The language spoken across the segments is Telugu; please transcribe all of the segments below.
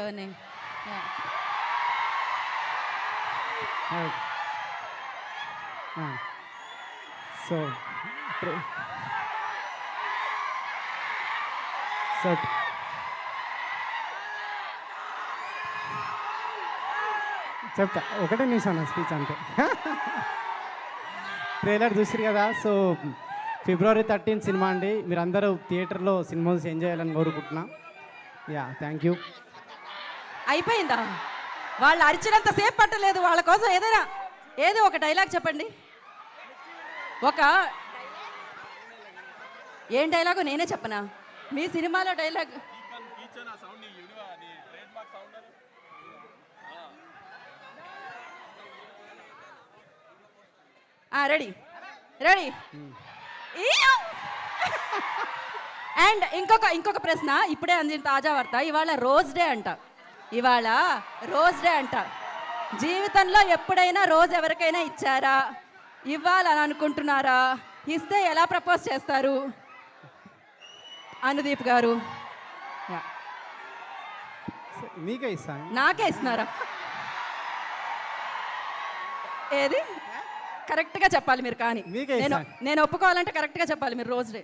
Learning. Yeah. Right. So, tra- so చెప్తా ఒకటే నిమిషం నా స్పీచ్ అంతే. ట్రైలర్ చూసిరు కదా. సో February 13 సినిమా అండి. మీరందరూ థియేటర్లో సినిమా ఎంజాయ్ చేయాలని కోరుకుంటున్నా. Yeah, thank you. అయిపోయిందా? వాళ్ళు అరిచినంత సేపు పట్టలేదు. వాళ్ళ కోసం ఏదైనా ఏదో ఒక డైలాగ్ చెప్పండి. ఏం డైలాగు నేనే చెప్పనా? మీ సినిమాలో డైలాగ్ రెడీ రెడీ. అండ్ ఇంకొక ప్రశ్న, ఇప్పుడే అందిన తాజా వార్త. ఇవాళ రోజ్ డే అంట. ఇవాళ రోజ్ డే అంట. జీవితంలో ఎప్పుడైనా రోజ్ ఎవరికైనా ఇచ్చారా? ఇవ్వాలని అనుకుంటున్నారా? ఇస్తే ఎలా ప్రపోజ్ చేస్తారు? అనుదీప్ గారు. మీకే ఇస్తాను. నాకే ఇస్తున్నారా? ఏది కరెక్ట్గా చెప్పాలి మీరు. కానీ నేను ఒప్పుకోవాలంటే కరెక్ట్గా చెప్పాలి మీరు. రోజ్ డే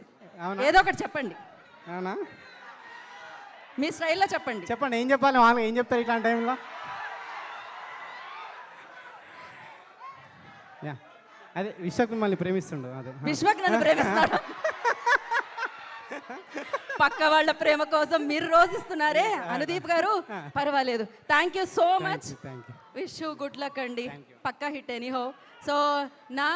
ఏదో ఒకటి చెప్పండి. అవునా? మీ స్టైల్లో చెప్పండి. చెప్పండి, ఏం చెప్పాలి? వాళ్ళు ఏం చెప్తారు ఇట్లాంటి టైంలో? యా, అదే విశ్వక్ మిమ్మల్ని ప్రేమిస్తుండు. అదే విశ్వక్ నన్ను ప్రేమిస్తున్నాడు. పక్క వాళ్ళ ప్రేమ కోసం మీరు రోజిస్తున్నారే అనుదీప్ గారు. పర్వాలేదు. Thank you so much. Wish you good luck అండి. పక్కా హిట్ ఎనీ హో. సో నా